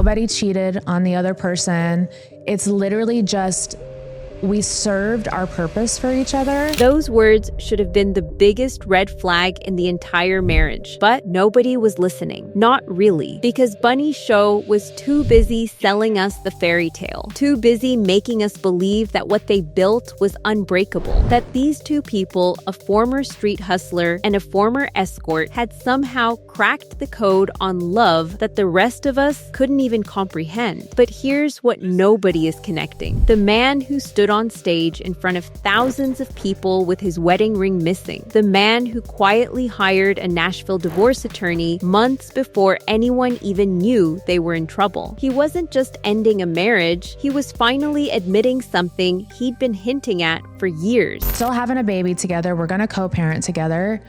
Nobody cheated on the other person. It's literally just we served our purpose for each other. Those words should have been the biggest red flag in the entire marriage, but nobody was listening. Not really, because Bunnie's show was too busy selling us the fairy tale, too busy making us believe that what they built was unbreakable, that these two people, a former street hustler and a former escort, had somehow cracked the code on love that the rest of us couldn't even comprehend. But here's what nobody is connecting. The man who stood on stage in front of thousands of people with his wedding ring missing. The man who quietly hired a Nashville divorce attorney months before anyone even knew they were in trouble. He wasn't just ending a marriage, he was finally admitting something he'd been hinting at for years. Still having a baby together, we're gonna co-parent together.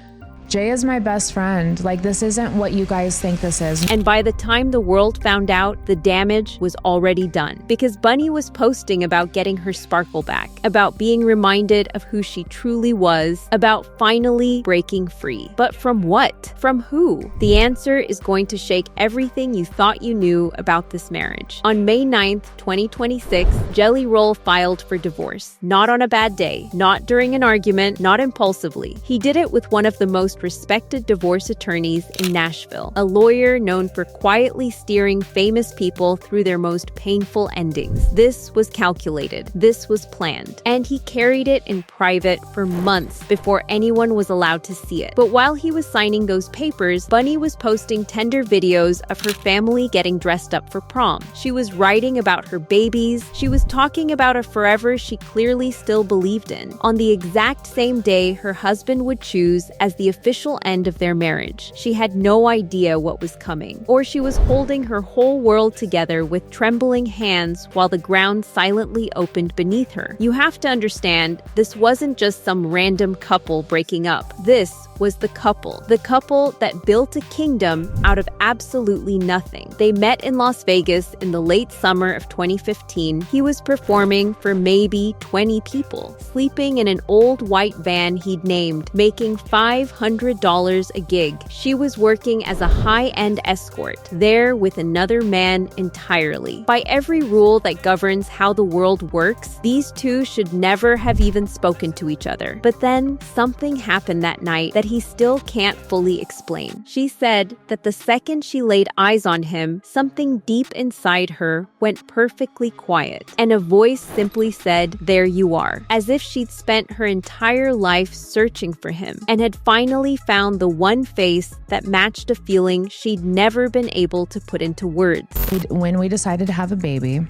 Jay is my best friend. Like, this isn't what you guys think this is. And by the time the world found out, the damage was already done. Because Bunnie was posting about getting her sparkle back, about being reminded of who she truly was, about finally breaking free. But from what? From who? The answer is going to shake everything you thought you knew about this marriage. On May 9th, 2026, Jelly Roll filed for divorce. Not on a bad day, not during an argument, not impulsively. He did it with one of the most respected divorce attorneys in Nashville, a lawyer known for quietly steering famous people through their most painful endings. This was calculated. This was planned. And he carried it in private for months before anyone was allowed to see it. But while he was signing those papers, Bunnie was posting tender videos of her family getting dressed up for prom. She was writing about her babies. She was talking about a forever she clearly still believed in. On the exact same day her husband would choose as the official end of their marriage, she had no idea what was coming. Or she was holding her whole world together with trembling hands while the ground silently opened beneath her. You have to understand, this wasn't just some random couple breaking up. This was the couple that built a kingdom out of absolutely nothing. They met in Las Vegas in the late summer of 2015. He was performing for maybe 20 people, sleeping in an old white van he'd named, making $500 a gig. She was working as a high-end escort, there with another man entirely. By every rule that governs how the world works, these two should never have even spoken to each other. But then something happened that night that he still can't fully explain. She said that the second she laid eyes on him, something deep inside her went perfectly quiet, and a voice simply said, "There you are," as if she'd spent her entire life searching for him and had finally found the one face that matched a feeling she'd never been able to put into words. When we decided to have a baby,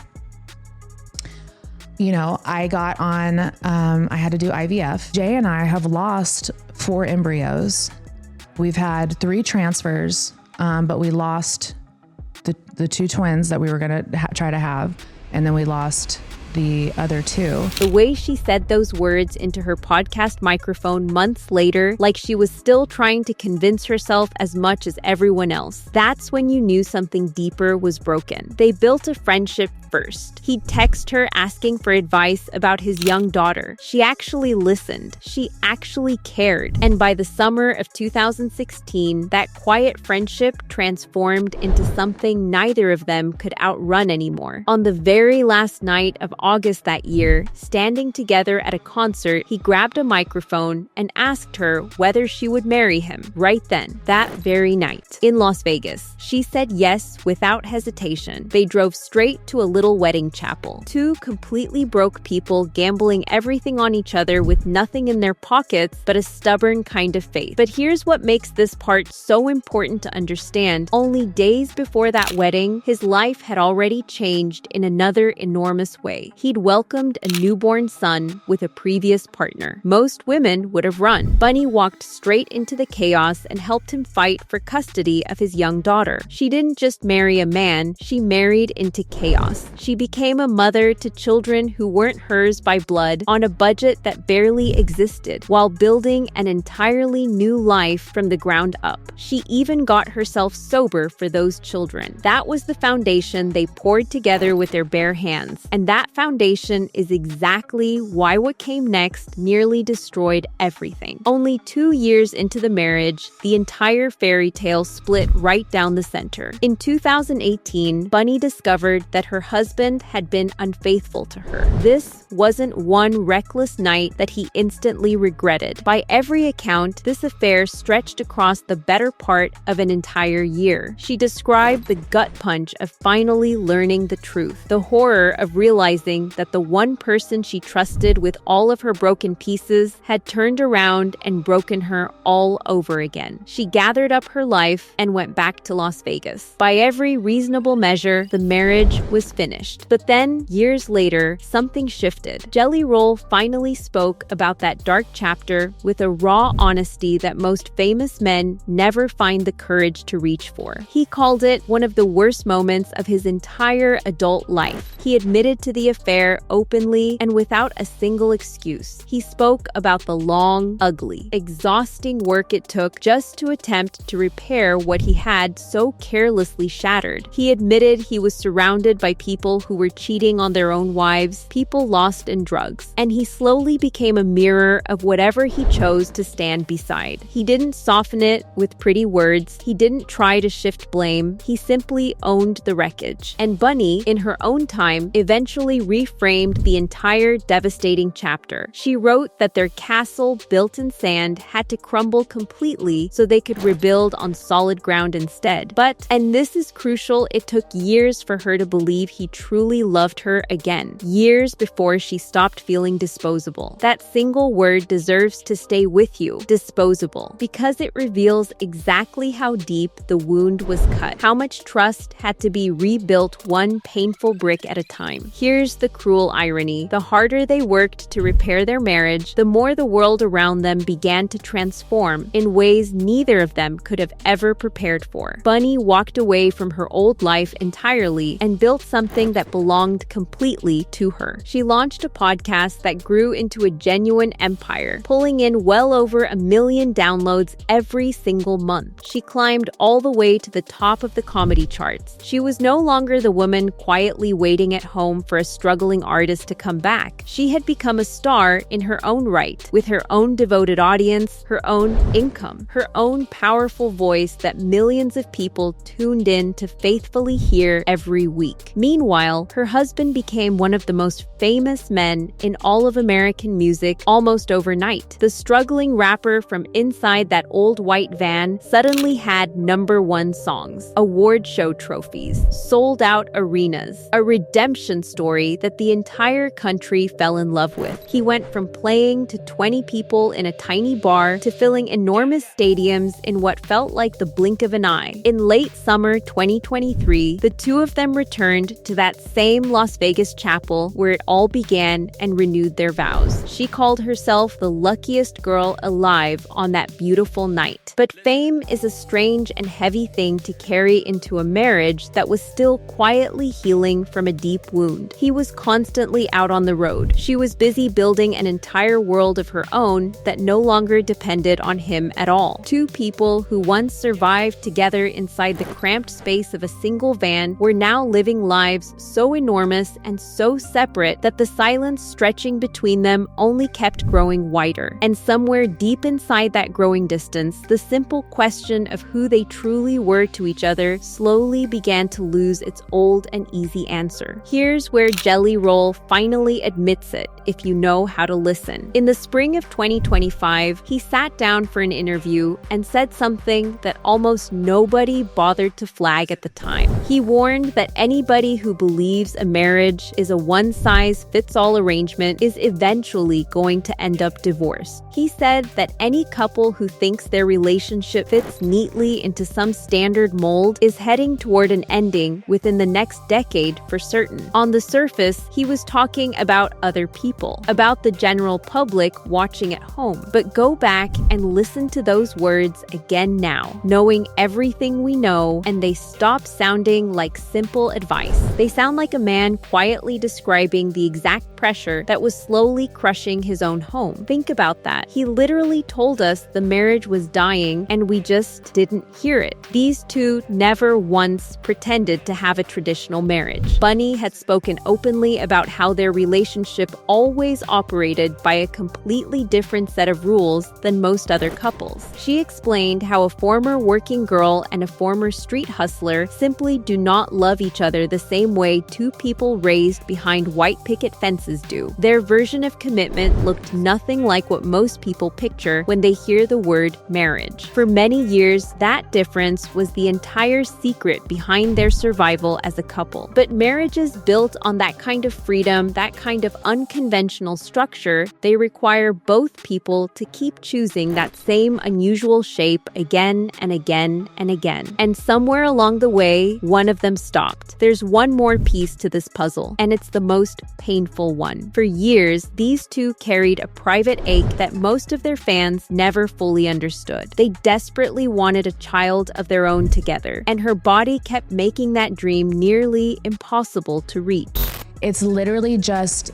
I got on, I had to do IVF. Jay and I have lost 4 embryos. We've had 3 transfers, but we lost the 2 twins that we were going to try to have. And then we lost the other 2. The way she said those words into her podcast microphone months later, like she was still trying to convince herself as much as everyone else, that's when you knew something deeper was broken. They built a friendship first. He'd text her asking for advice about his young daughter. She actually listened. She actually cared. And by the summer of 2016, that quiet friendship transformed into something neither of them could outrun anymore. On the very last night of August that year, standing together at a concert, he grabbed a microphone and asked her whether she would marry him right then, that very night, in Las Vegas. She said yes without hesitation. They drove straight to a little wedding chapel. 2 completely broke people gambling everything on each other with nothing in their pockets but a stubborn kind of faith. But here's what makes this part so important to understand. Only days before that wedding, his life had already changed in another enormous way. He'd welcomed a newborn son with a previous partner. Most women would have run. Bunnie walked straight into the chaos and helped him fight for custody of his young daughter. She didn't just marry a man, she married into chaos. She became a mother to children who weren't hers by blood on a budget that barely existed, while building an entirely new life from the ground up. She even got herself sober for those children. That was the foundation they poured together with their bare hands. And that foundation is exactly why what came next nearly destroyed everything. Only 2 years into the marriage, the entire fairy tale split right down the center. In 2018, Bunnie discovered that her husband had been unfaithful to her. This wasn't one reckless night that he instantly regretted. By every account, this affair stretched across the better part of an entire year. She described the gut punch of finally learning the truth, the horror of realizing that the one person she trusted with all of her broken pieces had turned around and broken her all over again. She gathered up her life and went back to Las Vegas. By every reasonable measure, the marriage was finished. But then, years later, something shifted. Jelly Roll finally spoke about that dark chapter with a raw honesty that most famous men never find the courage to reach for. He called it one of the worst moments of his entire adult life. He admitted to the affair openly and without a single excuse. He spoke about the long, ugly, exhausting work it took just to attempt to repair what he had so carelessly shattered. He admitted he was surrounded by people who were cheating on their own wives, people lost in drugs, and he slowly became a mirror of whatever he chose to stand beside. He didn't soften it with pretty words. He didn't try to shift blame. He simply owned the wreckage. And Bunnie, in her own time, eventually reframed the entire devastating chapter. She wrote that their castle built in sand had to crumble completely so they could rebuild on solid ground instead. But, and this is crucial, it took years for her to believe he truly loved her again. Years before she stopped feeling disposable. That single word deserves to stay with you, disposable, because it reveals exactly how deep the wound was cut, how much trust had to be rebuilt one painful brick at a time. Here's the cruel irony. The harder they worked to repair their marriage, the more the world around them began to transform in ways neither of them could have ever prepared for. Bunnie walked away from her old life entirely and built something that belonged completely to her. She launched a podcast that grew into a genuine empire, pulling in well over 1 million downloads every single month. She climbed all the way to the top of the comedy charts. She was no longer the woman quietly waiting at home for a struggling artist to come back. She had become a star in her own right, with her own devoted audience, her own income, her own powerful voice that millions of people tuned in to faithfully hear every week. Meanwhile, her husband became one of the most famous men in all of American music almost overnight. The struggling rapper from inside that old white van suddenly had #1 songs, award show trophies, sold out arenas, a redemption story that the entire country fell in love with. He went from playing to 20 people in a tiny bar to filling enormous stadiums in what felt like the blink of an eye. In late summer 2023, the two of them returned to that same Las Vegas chapel where it all began and renewed their vows. She called herself the luckiest girl alive on that beautiful night. But fame is a strange and heavy thing to carry into a marriage that was still quietly healing from a deep wound. He was constantly out on the road. She was busy building an entire world of her own that no longer depended on him at all. Two people who once survived together inside the cramped space of a single van were now living lives so enormous and so separate that the silence stretching between them only kept growing wider. And somewhere deep inside that growing distance, the simple question of who they truly were to each other slowly began to lose its old and easy answer. Here's where Jelly Roll finally admits it, if you know how to listen. In the spring of 2025, he sat down for an interview and said something that almost nobody bothered to flag at the time. He warned that anybody who believes a marriage is a one-size-fits-all arrangement is eventually going to end up divorced. He said that any couple who thinks their relationship fits neatly into some standard mold is heading toward an ending within the next decade for certain. On the surface, he was talking about other people, about the general public watching at home. But go back and listen to those words again now, knowing everything we know, and they stop sounding like simple advice. They sound like a man quietly describing the exact pressure that was slowly crushing his own home. Think about that. He literally told us the marriage was dying and we just didn't hear it. These two never once pretended to have a traditional marriage. Bunnie had spoken openly openly about how their relationship always operated by a completely different set of rules than most other couples. She explained how a former working girl and a former street hustler simply do not love each other the same way two people raised behind white picket fences do. Their version of commitment looked nothing like what most people picture when they hear the word marriage. For many years, that difference was the entire secret behind their survival as a couple. But marriages built on that kind of freedom, that kind of unconventional structure, they require both people to keep choosing that same unusual shape again and again and again. And somewhere along the way, one of them stopped. There's one more piece to this puzzle, and it's the most painful one. For years, these two carried a private ache that most of their fans never fully understood. They desperately wanted a child of their own together, and her body kept making that dream nearly impossible to reach. It's literally just,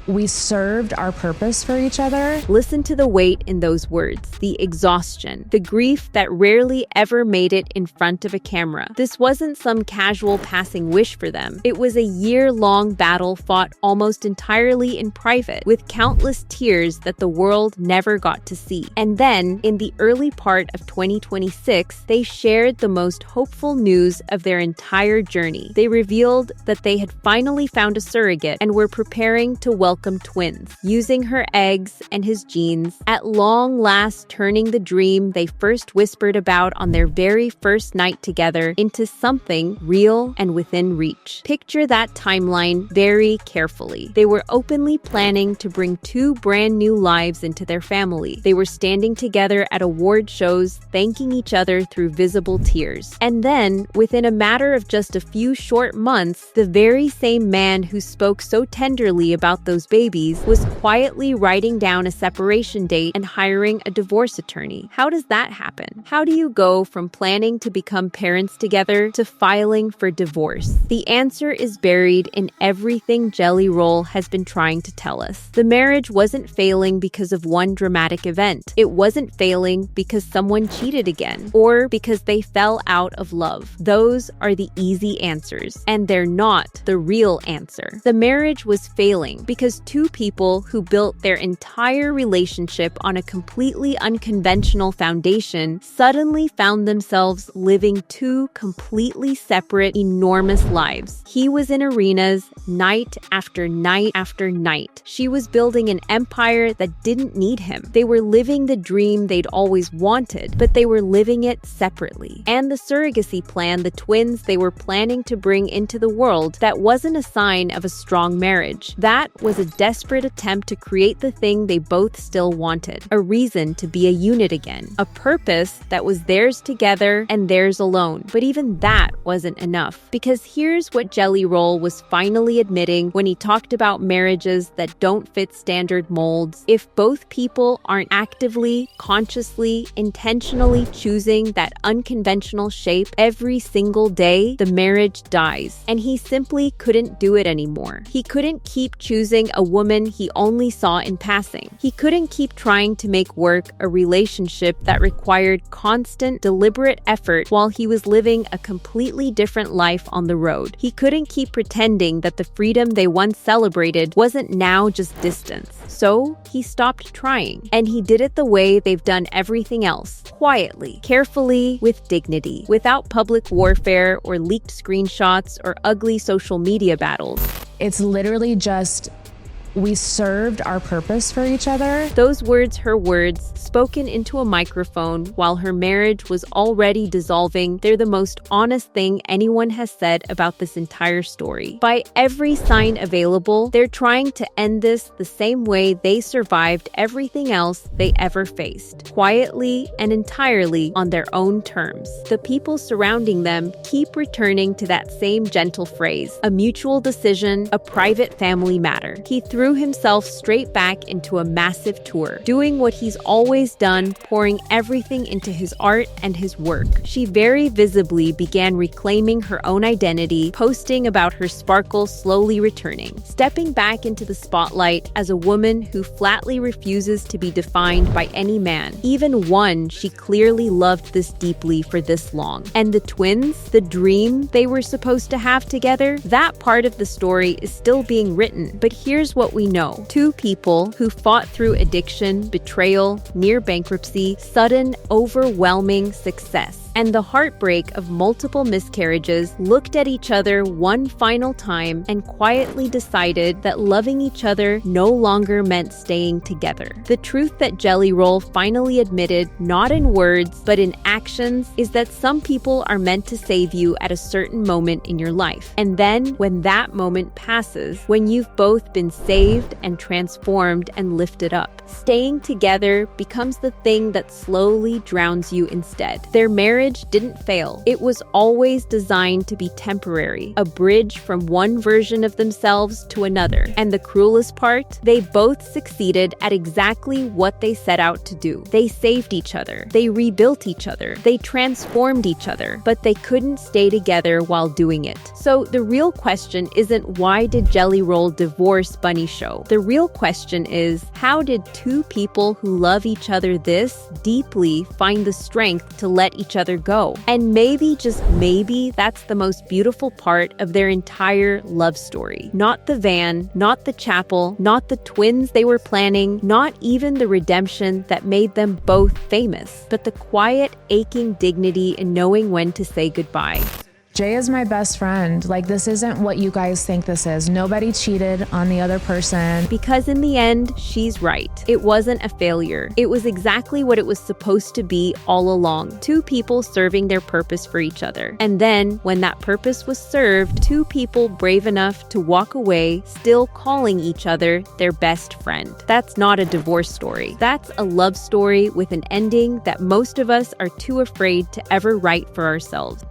we served our purpose for each other. Listen to the weight in those words, the exhaustion, the grief that rarely ever made it in front of a camera. This wasn't some casual passing wish for them. It was a year-long battle fought almost entirely in private, with countless tears that the world never got to see. And then, in the early part of 2026, they shared the most hopeful news of their entire journey. They revealed that they had finally found a surrogate and were preparing to welcome twins, using her eggs and his genes, at long last turning the dream they first whispered about on their very first night together into something real and within reach. Picture that timeline very carefully. They were openly planning to bring two brand new lives into their family. They were standing together at award shows, thanking each other through visible tears. And then, within a matter of just a few short months, the very same man who spoke so tenderly about those babies was quietly writing down a separation date and hiring a divorce attorney. How does that happen? How do you go from planning to become parents together to filing for divorce? The answer is buried in everything Jelly Roll has been trying to tell us. The marriage wasn't failing because of one dramatic event. It wasn't failing because someone cheated again, or because they fell out of love. Those are the easy answers, and they're not the real answer. The marriage was failing because two people who built their entire relationship on a completely unconventional foundation suddenly found themselves living two completely separate, enormous lives. He was in arenas night after night after night. She was building an empire that didn't need him. They were living the dream they'd always wanted, but they were living it separately. And the surrogacy plan, the twins they were planning to bring into the world, that wasn't a sign of a strong marriage. That was a desperate attempt to create the thing they both still wanted, a reason to be a unit again, a purpose that was theirs together and theirs alone. But even that wasn't enough, because here's what Jelly Roll was finally admitting when he talked about marriages that don't fit standard molds. If both people aren't actively, consciously, intentionally choosing that unconventional shape every single day, the marriage dies. And he simply couldn't do it anymore. He couldn't keep choosing a woman he only saw in passing. He couldn't keep trying to make work a relationship that required constant, deliberate effort while he was living a completely different life on the road. He couldn't keep pretending that the freedom they once celebrated wasn't now just distance. So he stopped trying, and he did it the way they've done everything else, quietly, carefully, with dignity, without public warfare or leaked screenshots or ugly social media battles. It's literally just, we served our purpose for each other. Those words, her words, spoken into a microphone while her marriage was already dissolving, they're the most honest thing anyone has said about this entire story. By every sign available, they're trying to end this the same way they survived everything else they ever faced, quietly and entirely on their own terms. The people surrounding them keep returning to that same gentle phrase, a mutual decision, a private family matter. He threw threw himself straight back into a massive tour, doing what he's always done, pouring everything into his art and his work. She very visibly began reclaiming her own identity, posting about her sparkle slowly returning, stepping back into the spotlight as a woman who flatly refuses to be defined by any man, even one she clearly loved this deeply for this long. And the twins, the dream they were supposed to have together, that part of the story is still being written. But here's what we know. Two people who fought through addiction, betrayal, near bankruptcy, sudden, overwhelming success, and the heartbreak of multiple miscarriages, looked at each other one final time and quietly decided that loving each other no longer meant staying together. The truth that Jelly Roll finally admitted, not in words, but in actions, is that some people are meant to save you at a certain moment in your life. And then, when that moment passes, when you've both been saved and transformed and lifted up, staying together becomes the thing that slowly drowns you instead. Their marriage didn't fail. It was always designed to be temporary, a bridge from one version of themselves to another. And the cruelest part, they both succeeded at exactly what they set out to do. They saved each other. They rebuilt each other. They transformed each other, but they couldn't stay together while doing it. So the real question isn't why did Jelly Roll divorce Bunnie Show? The real question is, how did two people who love each other this deeply find the strength to let each other go? And maybe, just maybe, that's the most beautiful part of their entire love story. Not the van, not the chapel, not the twins they were planning, not even the redemption that made them both famous, but the quiet, aching dignity in knowing when to say goodbye. Jay is my best friend. Like, this isn't what you guys think this is. Nobody cheated on the other person. Because in the end, she's right. It wasn't a failure. It was exactly what it was supposed to be all along. Two people serving their purpose for each other. And then, when that purpose was served, two people brave enough to walk away, still calling each other their best friend. That's not a divorce story. That's a love story with an ending that most of us are too afraid to ever write for ourselves.